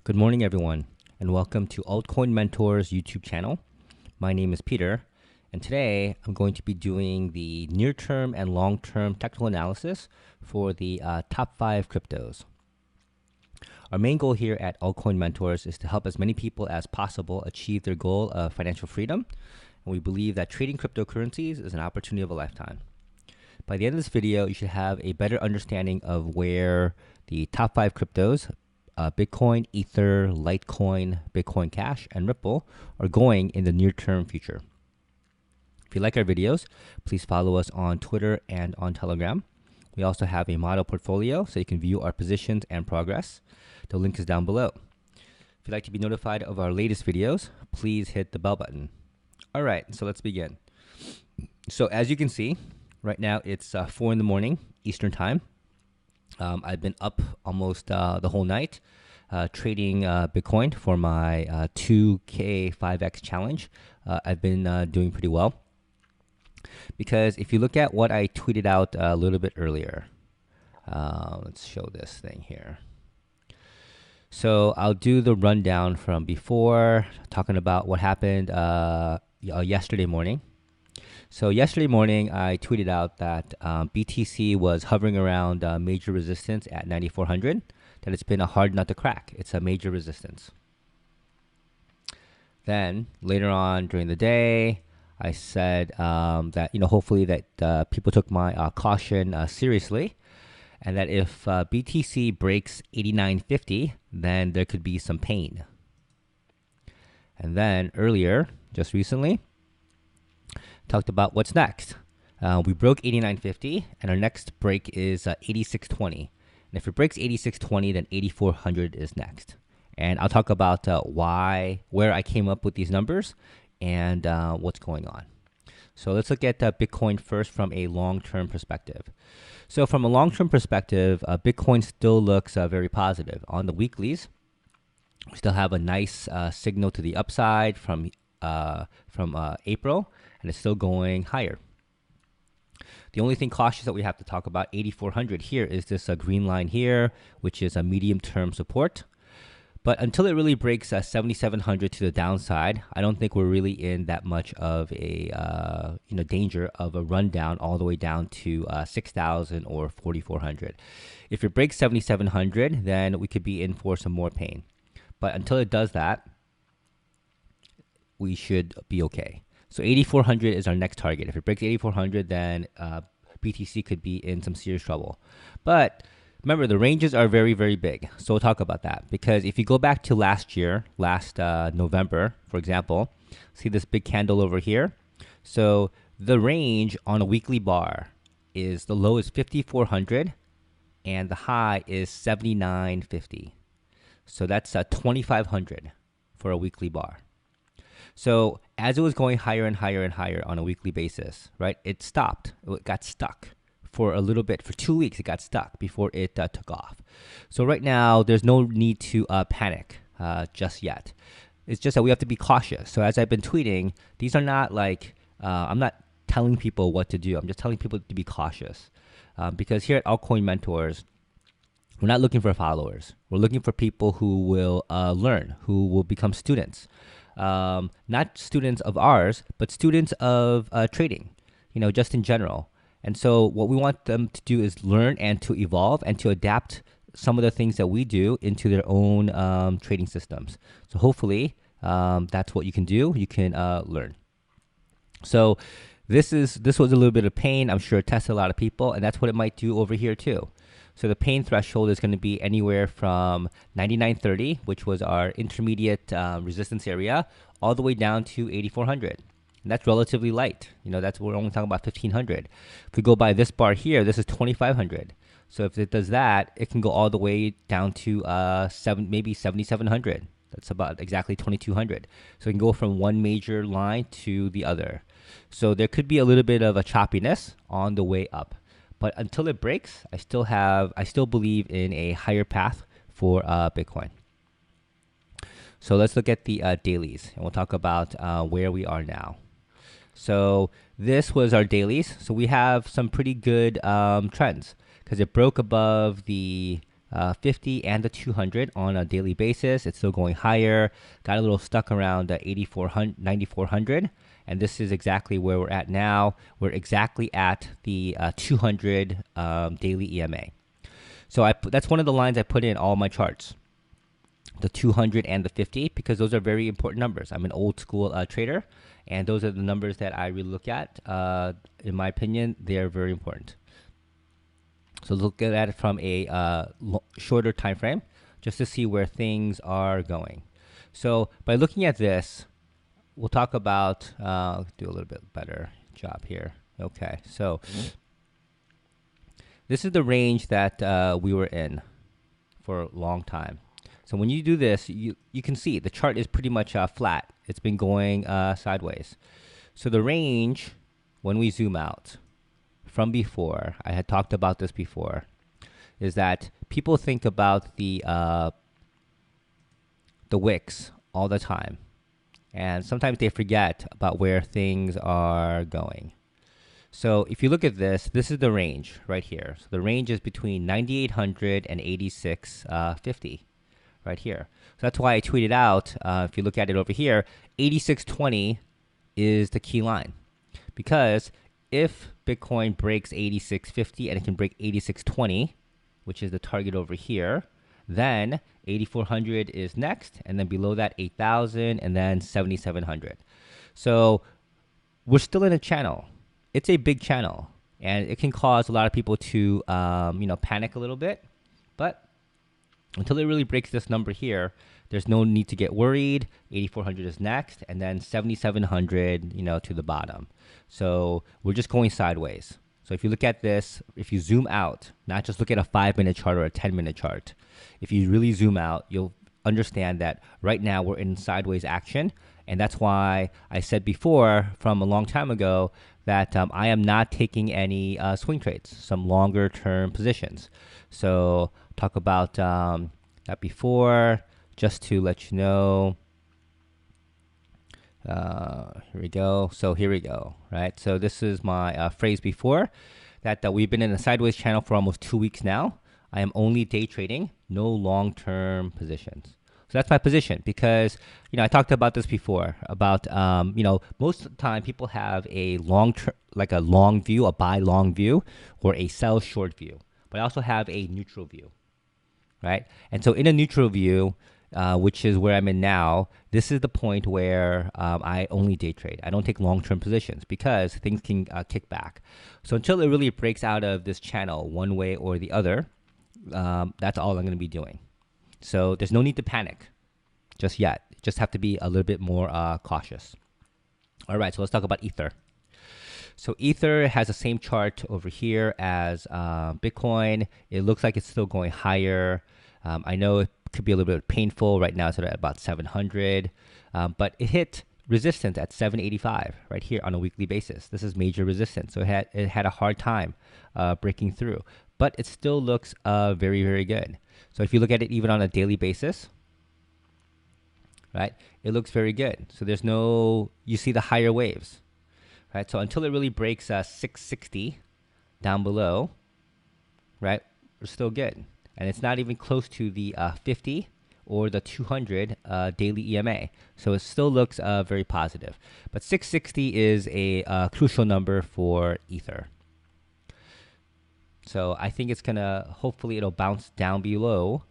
Good morning, everyone, and welcome to Altcoin Mentors YouTube channel. My name is Peter, and today I'm going to be doing the near-term and long-term technical analysis for the top 5 cryptos. Our main goal here at Altcoin Mentors is to help as many people as possible achieve their goal of financial freedom, and we believe that trading cryptocurrencies is an opportunity of a lifetime. By the end of this video, you should have a better understanding of where the top 5 cryptos, Bitcoin, Ether, Litecoin, Bitcoin Cash, and Ripple are going in the near-term future. If you like our videos, please follow us on Twitter and on Telegram. We also have a model portfolio so you can view our positions and progress. The link is down below. If you'd like to be notified of our latest videos, please hit the bell button. All right, so let's begin. So as you can see, right now it's 4 in the morning Eastern time. I've been up almost the whole night trading Bitcoin for my 2K 5X challenge. I've been doing pretty well because if you look at what I tweeted out a little bit earlier, let's show this thing here. So I'll do the rundown from before, talking about what happened yesterday morning. So yesterday morning, I tweeted out that BTC was hovering around major resistance at 9,400, that it's been a hard nut to crack. It's a major resistance. Then later on during the day, I said that hopefully that people took my caution seriously, and that if BTC breaks 89.50, then there could be some pain. And then earlier, just recently, talked about what's next. We broke 89.50, and our next break is 86.20. And if it breaks 86.20, then 8,400 is next. And I'll talk about where I came up with these numbers, and what's going on. So let's look at Bitcoin first from a long-term perspective. So from a long-term perspective, Bitcoin still looks very positive. On the weeklies, we still have a nice signal to the upside from April, and it's still going higher. The only thing cautious that we have to talk about, 8,400 here, is this green line here, which is a medium-term support. But until it really breaks 7,700 to the downside, I don't think we're really in that much of a danger of a rundown all the way down to 6,000 or 4,400. If it breaks 7,700, then we could be in for some more pain. But until it does that, we should be okay. So 8,400 is our next target. If it breaks 8,400, then BTC could be in some serious trouble. But remember, the ranges are very, very big. So we'll talk about that. Because if you go back to last year, last November, for example, see this big candle over here? So the range on a weekly bar is the low is 5,400 and the high is 79.50. So that's 2,500 for a weekly bar. So as it was going higher and higher and higher on a weekly basis, right, it stopped. It got stuck for a little bit. For 2 weeks, it got stuck before it took off. So right now, there's no need to panic just yet. It's just that we have to be cautious. So as I've been tweeting, these are not like, I'm not telling people what to do. I'm just telling people to be cautious. Because here at Altcoin Mentors, we're not looking for followers. We're looking for people who will learn, who will become students. Not students of ours, but students of trading, just in general. And so what we want them to do is learn and to evolve and to adapt some of the things that we do into their own trading systems. So hopefully that's what you can do. You can learn. So this was a little bit of pain. I'm sure it tested a lot of people, and that's what it might do over here too. So the pain threshold is going to be anywhere from 99.30, which was our intermediate resistance area, all the way down to 8,400. And that's relatively light. We're only talking about 1,500. If we go by this bar here, this is 2,500. So if it does that, it can go all the way down to maybe 7,700. That's about exactly 2,200. So it can go from one major line to the other. So there could be a little bit of a choppiness on the way up. But until it breaks, I still believe in a higher path for Bitcoin. So let's look at the dailies, and we'll talk about where we are now. So this was our dailies. So we have some pretty good trends because it broke above the 50 and the 200 on a daily basis. It's still going higher. Got a little stuck around 9,400. And this is exactly where we're at now. We're exactly at the 200 daily EMA. So that's one of the lines I put in all my charts, the 200 and the 50, because those are very important numbers. I'm an old school trader, and those are the numbers that I really look at. In my opinion, they're very important. So look at it from a shorter time frame, just to see where things are going. So by looking at this, we'll talk about, do a little bit better job here. Okay, so this is the range that we were in for a long time. So when you do this, you can see the chart is pretty much flat. It's been going sideways. So the range, when we zoom out from before, I had talked about this before, is that people think about the wicks all the time. And sometimes they forget about where things are going. So if you look at this, this is the range right here. So the range is between 9,800 and 8650 right here. So that's why I tweeted out, if you look at it over here, 8620 is the key line. Because if Bitcoin breaks 8650 and it can break 8620, which is the target over here, then 8,400 is next, and then below that 8,000, and then 7,700. So we're still in a channel. It's a big channel, and it can cause a lot of people to panic a little bit. But until it really breaks this number here, there's no need to get worried. 8,400 is next, and then 7,700, to the bottom. So we're just going sideways. So if you look at this, if you zoom out, not just look at a 5-minute chart or a 10-minute chart, if you really zoom out, you'll understand that right now we're in sideways action. And that's why I said before, from a long time ago, that I am not taking any swing trades, some longer term positions. So talk about that before, just to let you know. Here we go. So here we go, right? So this is my phrase before, that we've been in a sideways channel for almost 2 weeks now. I am only day trading, no long-term positions. So that's my position, because, I talked about this before about, most of the time people have a long-term, like a long view, a buy long view, or a sell short view. But I also have a neutral view, right? And so in a neutral view, which is where I'm in now, this is the point where I only day trade. I don't take long-term positions because things can kick back. So until it really breaks out of this channel one way or the other, that's all I'm going to be doing. So there's no need to panic just yet. Just have to be a little bit more cautious. All right, so let's talk about Ether. So Ether has the same chart over here as Bitcoin. It looks like it's still going higher. I know it could be a little bit painful. Right now it's at about 700, but it hit resistance at 785 right here on a weekly basis. This is major resistance. So it had a hard time breaking through, but it still looks very, very good. So if you look at it even on a daily basis, right, it looks very good. So there's no, you see the higher waves, right? So until it really breaks 660 down below, right, we're still good. And it's not even close to the 50 or the 200 daily EMA. So it still looks very positive. But 660 is a crucial number for Ether. So I think it's gonna, hopefully it'll bounce down below,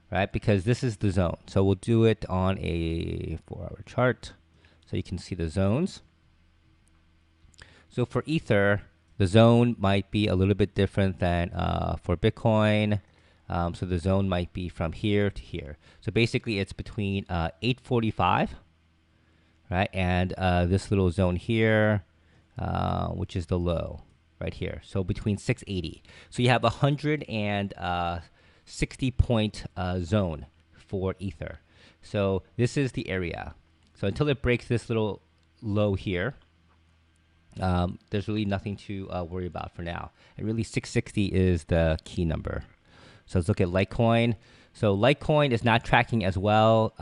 right? Because this is the zone. So we'll do it on a 4-hour chart so you can see the zones. So for Ether, the zone might be a little bit different than for Bitcoin. So the zone might be from here to here. So basically it's between 845, right? And this little zone here, which is the low right here. So between 680. So you have a 160 point zone for Ether. So this is the area. So until it breaks this little low here, there's really nothing to worry about for now. And really 660 is the key number. So let's look at Litecoin. So Litecoin is not tracking as well.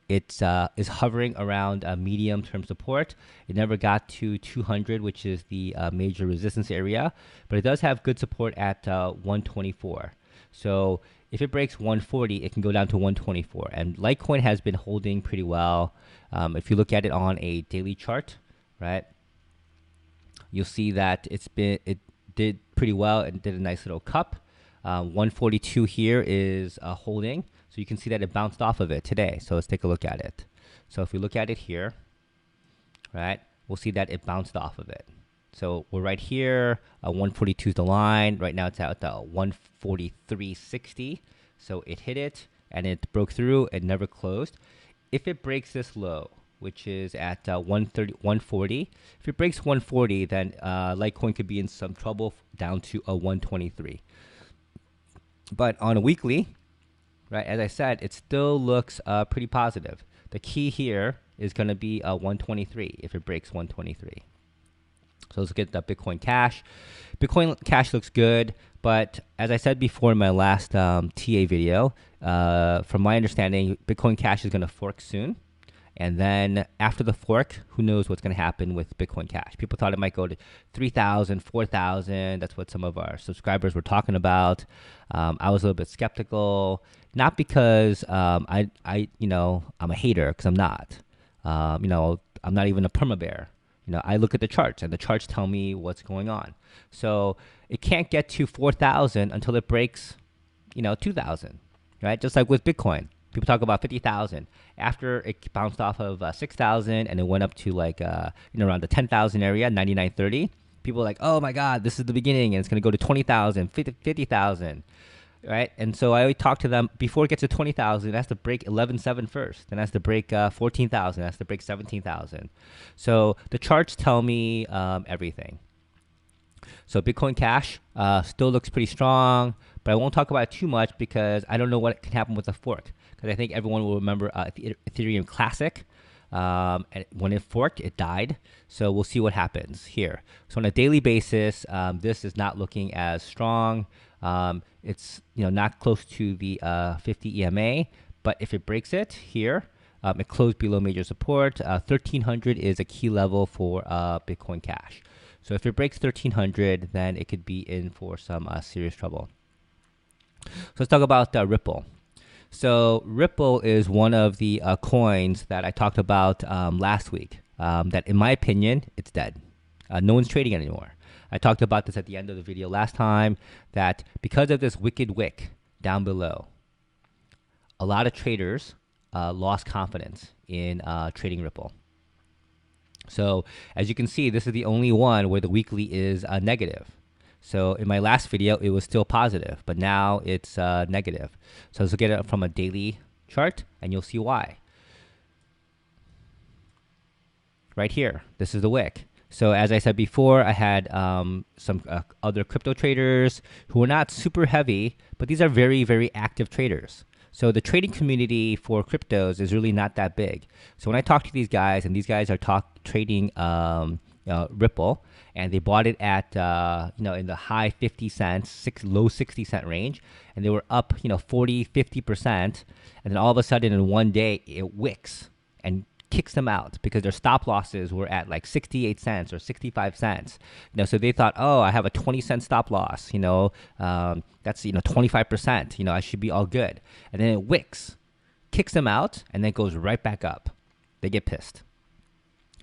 It is hovering around medium-term support. It never got to 200, which is the major resistance area, but it does have good support at 124. So if it breaks 140, it can go down to 124. And Litecoin has been holding pretty well. If you look at it on a daily chart, right, you'll see that it did pretty well and did a nice little cup. 142 here is holding. So you can see that it bounced off of it today. So let's take a look at it. So if we look at it here, right, we'll see that it bounced off of it. So we're right here. 142 is the line. Right now it's at 143.60. So it hit it and it broke through and never closed. If it breaks this low, which is at 140, if it breaks 140, then Litecoin could be in some trouble down to a 123. But on a weekly, right, as I said, it still looks pretty positive. The key here is going to be 123 if it breaks 123. So let's get the Bitcoin Cash. Bitcoin Cash looks good, but as I said before in my last TA video, from my understanding, Bitcoin Cash is going to fork soon. And then after the fork, who knows what's going to happen with Bitcoin Cash. People thought it might go to 3,000, 4,000. That's what some of our subscribers were talking about. I was a little bit skeptical, not because I'm a hater, because I'm not. I'm not even a perma bear. I look at the charts, and the charts tell me what's going on. So it can't get to 4,000 until it breaks, 2,000, right? Just like with Bitcoin. People talk about 50,000. After it bounced off of 6,000 and it went up to like, around the 10,000 area, 99.30, people are like, oh my God, this is the beginning and it's going to go to 20,000, 50,000, right? And so I always talk to them before it gets to 20,000, it has to break 11.7 first. Then it has to break 14,000, it has to break 17,000. So the charts tell me everything. So Bitcoin Cash still looks pretty strong, but I won't talk about it too much because I don't know what can happen with the fork. Because I think everyone will remember Ethereum Classic. And when it forked, it died. So we'll see what happens here. So on a daily basis, this is not looking as strong. It's not close to the 50 EMA, but if it breaks it here, it closed below major support. 1300 is a key level for Bitcoin Cash. So if it breaks 1300, then it could be in for some serious trouble. So let's talk about Ripple. So Ripple is one of the coins that I talked about last week. That in my opinion, it's dead. No one's trading it anymore. I talked about this at the end of the video last time, that because of this wicked wick down below, a lot of traders lost confidence in trading Ripple. So as you can see, this is the only one where the weekly is negative. So in my last video, it was still positive, but now it's negative. So let's look at it from a daily chart and you'll see why. Right here, this is the wick. So as I said before, I had some other crypto traders who are not super heavy, but these are very, very active traders. So the trading community for cryptos is really not that big. So when I talk to these guys, and these guys are trading Ripple, and they bought it at in the high 50 cents, low 60 cent range, and they were up 40, 50%, and then all of a sudden in one day it wicks and kicks them out because their stop losses were at like 68 cents or 65 cents. So they thought, oh, I have a 20-cent stop loss. That's 25%. I should be all good. And then it wicks, kicks them out, and then goes right back up. They get pissed.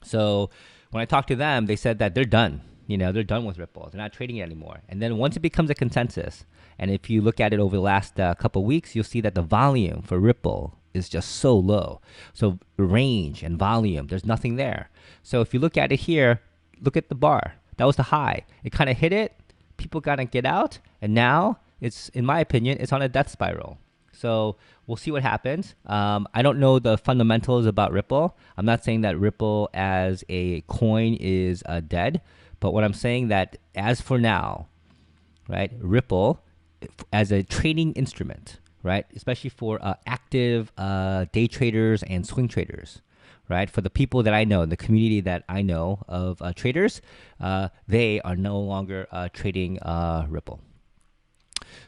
So when I talked to them, they said that they're done. They're done with Ripple. They're not trading it anymore. And then once it becomes a consensus, and if you look at it over the last couple of weeks, you'll see that the volume for Ripple is just so low. So range and volume, there's nothing there. So if you look at it here, look at the bar. That was the high. It kind of hit it. People got to get out. And now it's, in my opinion, it's on a death spiral. So we'll see what happens. I don't know the fundamentals about Ripple. I'm not saying that Ripple as a coin is dead. But what I'm saying that as for now, right, Ripple as a trading instrument, right, especially for active day traders and swing traders, right, for the people that I know, the community that I know of traders, they are no longer trading Ripple.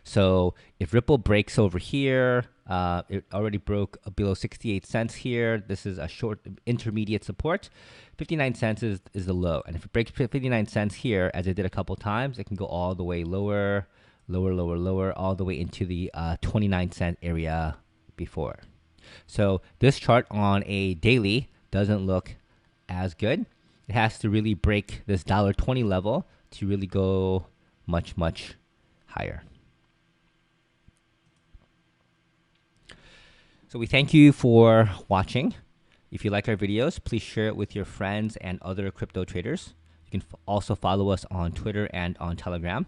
So if Ripple breaks over here, it already broke below 68 cents here. This is a short intermediate support. 59 cents is the low. And if it breaks 59 cents here, as it did a couple times, it can go all the way lower. lower, lower, lower, all the way into the 29-cent area before. So this chart on a daily doesn't look as good. It has to really break this $1.20 level to really go much, much higher. So we thank you for watching. If you like our videos, please share it with your friends and other crypto traders. You can also follow us on Twitter and on Telegram.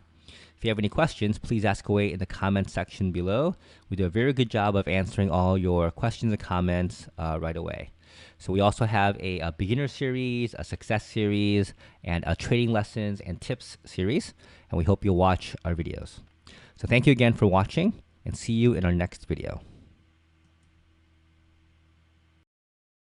If you have any questions, please ask away in the comments section below. We do a very good job of answering all your questions and comments right away. So we also have a beginner series, a success series, and a trading lessons and tips series. And we hope you'll watch our videos. So thank you again for watching, and see you in our next video.